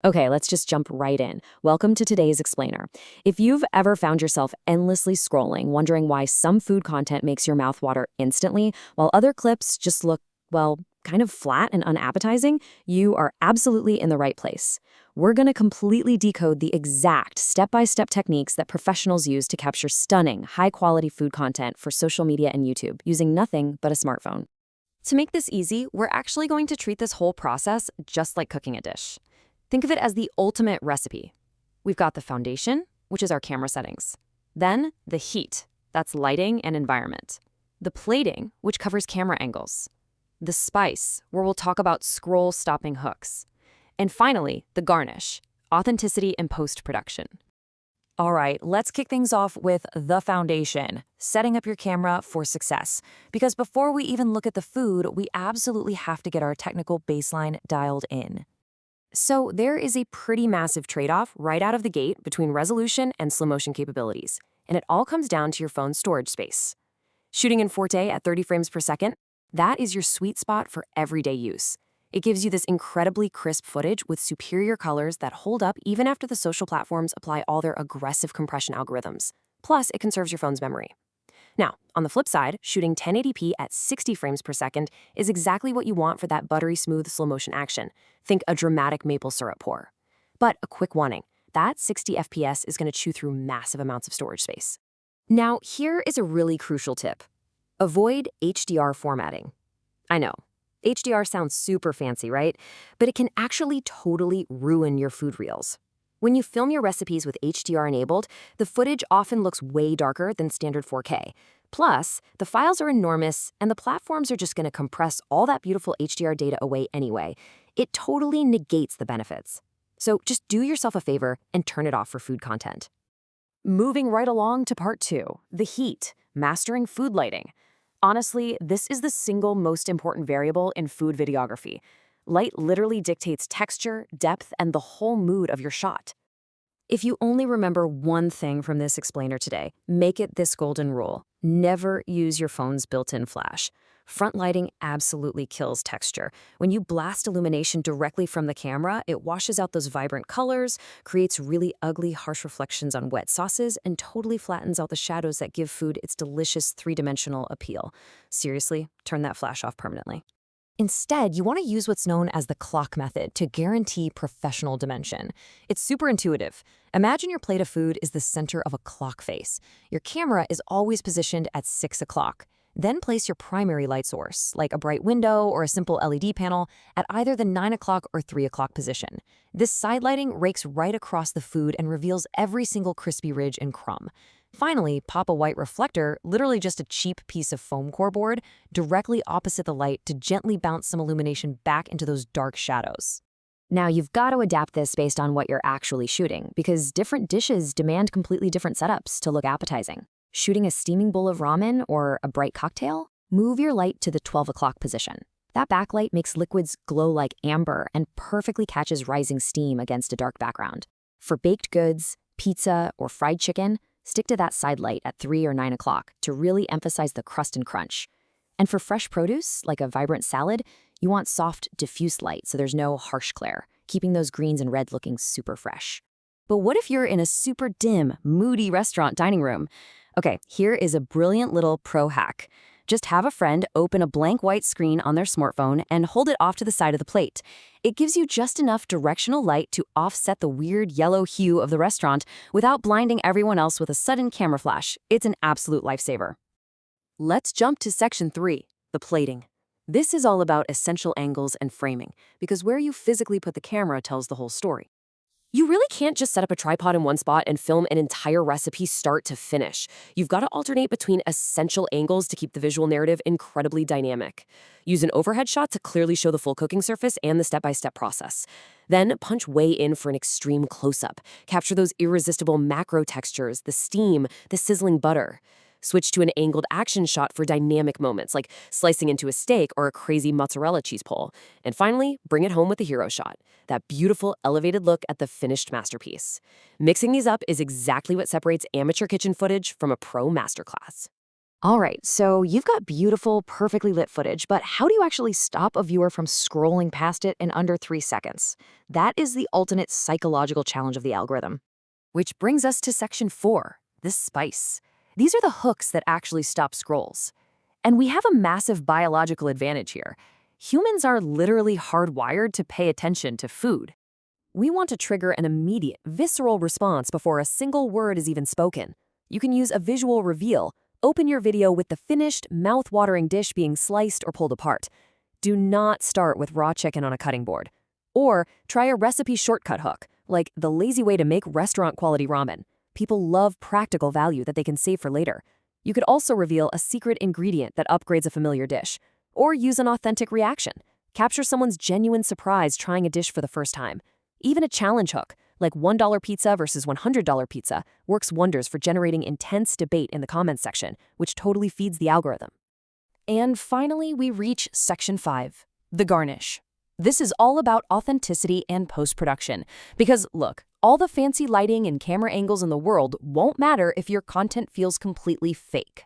Okay, let's just jump right in. Welcome to today's explainer. If you've ever found yourself endlessly scrolling, wondering why some food content makes your mouth water instantly, while other clips just look, well, kind of flat and unappetizing, you are absolutely in the right place. We're going to completely decode the exact step-by-step techniques that professionals use to capture stunning, high-quality food content for social media and YouTube using nothing but a smartphone. To make this easy, we're actually going to treat this whole process just like cooking a dish. Think of it as the ultimate recipe. We've got the foundation, which is our camera settings. Then the heat, that's lighting and environment. The plating, which covers camera angles. The spice, where we'll talk about scroll-stopping hooks. And finally, the garnish, authenticity and post-production. All right, let's kick things off with the foundation, setting up your camera for success. Because before we even look at the food, we absolutely have to get our technical baseline dialed in. So there is a pretty massive trade-off right out of the gate between resolution and slow motion capabilities, and it all comes down to your phone's storage space. Shooting in 4K at 30 frames per second, that is your sweet spot for everyday use. It gives you this incredibly crisp footage with superior colors that hold up even after the social platforms apply all their aggressive compression algorithms. Plus, it conserves your phone's memory. Now, on the flip side, shooting 1080p at 60 frames per second is exactly what you want for that buttery smooth slow motion action. Think a dramatic maple syrup pour. But a quick warning, that 60 FPS is going to chew through massive amounts of storage space. Now, here is a really crucial tip. Avoid HDR formatting. I know, HDR sounds super fancy, right? But it can actually totally ruin your food reels. When you film your recipes with HDR enabled, the footage often looks way darker than standard 4K. Plus, the files are enormous, and the platforms are just going to compress all that beautiful HDR data away anyway. It totally negates the benefits. So just do yourself a favor and turn it off for food content. Moving right along to part 2, the heat, mastering food lighting. Honestly, this is the single most important variable in food videography. Light literally dictates texture, depth, and the whole mood of your shot. If you only remember one thing from this explainer today, make it this golden rule. Never use your phone's built-in flash. Front lighting absolutely kills texture. When you blast illumination directly from the camera, it washes out those vibrant colors, creates really ugly, harsh reflections on wet sauces, and totally flattens out the shadows that give food its delicious three-dimensional appeal. Seriously, turn that flash off permanently. Instead, you want to use what's known as the clock method to guarantee professional dimension. It's super intuitive. Imagine your plate of food is the center of a clock face. Your camera is always positioned at 6 o'clock. Then place your primary light source, like a bright window or a simple LED panel, at either the 9 o'clock or 3 o'clock position. This side lighting rakes right across the food and reveals every single crispy ridge and crumb. Finally, pop a white reflector, literally just a cheap piece of foam core board, directly opposite the light to gently bounce some illumination back into those dark shadows. Now, you've got to adapt this based on what you're actually shooting, because different dishes demand completely different setups to look appetizing. Shooting a steaming bowl of ramen or a bright cocktail? Move your light to the 12 o'clock position. That backlight makes liquids glow like amber and perfectly catches rising steam against a dark background. For baked goods, pizza, or fried chicken, stick to that side light at 3 or 9 o'clock to really emphasize the crust and crunch. And for fresh produce, like a vibrant salad, you want soft, diffuse light so there's no harsh glare, keeping those greens and red looking super fresh. But what if you're in a super dim, moody restaurant dining room? Okay, here is a brilliant little pro hack. Just have a friend open a blank white screen on their smartphone and hold it off to the side of the plate. It gives you just enough directional light to offset the weird yellow hue of the restaurant without blinding everyone else with a sudden camera flash. It's an absolute lifesaver. Let's jump to section 3, the plating. This is all about essential angles and framing, because where you physically put the camera tells the whole story. You really can't just set up a tripod in one spot and film an entire recipe start to finish. You've got to alternate between essential angles to keep the visual narrative incredibly dynamic. Use an overhead shot to clearly show the full cooking surface and the step-by-step process. Then punch way in for an extreme close-up. Capture those irresistible macro textures, the steam, the sizzling butter. Switch to an angled action shot for dynamic moments, like slicing into a steak or a crazy mozzarella cheese pull. And finally, bring it home with the hero shot, that beautiful, elevated look at the finished masterpiece. Mixing these up is exactly what separates amateur kitchen footage from a pro masterclass. All right, so you've got beautiful, perfectly lit footage, but how do you actually stop a viewer from scrolling past it in under 3 seconds? That is the ultimate psychological challenge of the algorithm. Which brings us to section 4, the spice. These are the hooks that actually stop scrolls. And we have a massive biological advantage here. Humans are literally hardwired to pay attention to food. We want to trigger an immediate, visceral response before a single word is even spoken. You can use a visual reveal. Open your video with the finished, mouth-watering dish being sliced or pulled apart. Do not start with raw chicken on a cutting board. Or try a recipe shortcut hook, like the lazy way to make restaurant-quality ramen. People love practical value that they can save for later. You could also reveal a secret ingredient that upgrades a familiar dish. Or use an authentic reaction. Capture someone's genuine surprise trying a dish for the first time. Even a challenge hook, like $1 pizza versus $100 pizza, works wonders for generating intense debate in the comments section, which totally feeds the algorithm. And finally, we reach section 5, the garnish. This is all about authenticity and post-production. Because, look, all the fancy lighting and camera angles in the world won't matter if your content feels completely fake.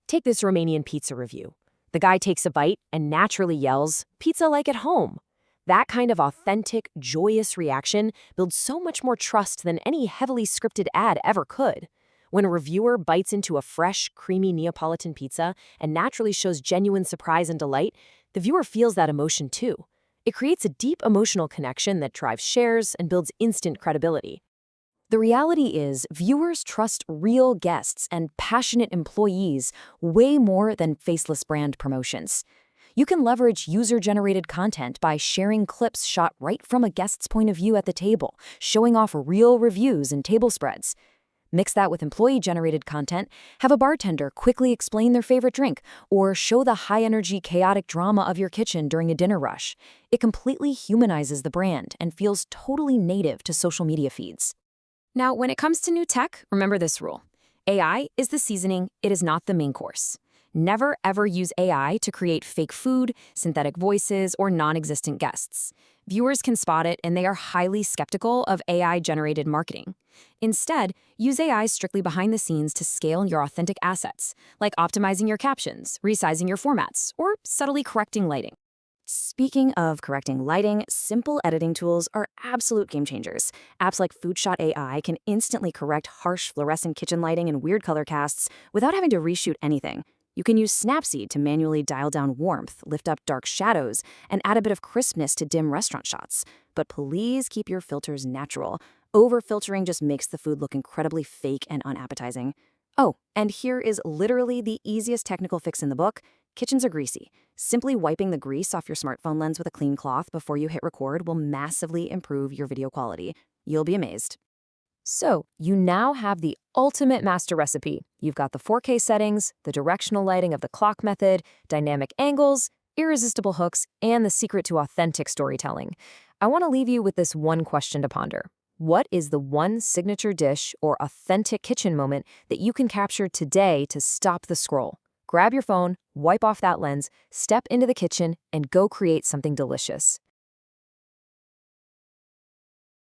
Take this Romanian pizza review. The guy takes a bite and naturally yells, "Pizza like at home." That kind of authentic, joyous reaction builds so much more trust than any heavily scripted ad ever could. When a reviewer bites into a fresh, creamy Neapolitan pizza and naturally shows genuine surprise and delight, the viewer feels that emotion too. It creates a deep emotional connection that drives shares and builds instant credibility. The reality is, viewers trust real guests and passionate employees way more than faceless brand promotions. You can leverage user-generated content by sharing clips shot right from a guest's point of view at the table, showing off real reviews and table spreads. Mix that with employee-generated content, have a bartender quickly explain their favorite drink, or show the high-energy, chaotic drama of your kitchen during a dinner rush. It completely humanizes the brand and feels totally native to social media feeds. Now, when it comes to new tech, remember this rule. AI is the seasoning, it is not the main course. Never ever use AI to create fake food, synthetic voices, or non-existent guests. Viewers can spot it, and they are highly skeptical of AI-generated marketing. Instead, use AI strictly behind the scenes to scale your authentic assets, like optimizing your captions, resizing your formats, or subtly correcting lighting. Speaking of correcting lighting, simple editing tools are absolute game changers. Apps like FoodShot AI can instantly correct harsh fluorescent kitchen lighting and weird color casts without having to reshoot anything. You can use Snapseed to manually dial down warmth, lift up dark shadows, and add a bit of crispness to dim restaurant shots. But please keep your filters natural. Over-filtering just makes the food look incredibly fake and unappetizing. Oh, and here is literally the easiest technical fix in the book. Kitchens are greasy. Simply wiping the grease off your smartphone lens with a clean cloth before you hit record will massively improve your video quality. You'll be amazed. So, you now have the ultimate master recipe. You've got the 4K settings, the directional lighting of the clock method, dynamic angles, irresistible hooks, and the secret to authentic storytelling. I want to leave you with this one question to ponder. What is the one signature dish or authentic kitchen moment that you can capture today to stop the scroll? Grab your phone, wipe off that lens, step into the kitchen, and go create something delicious.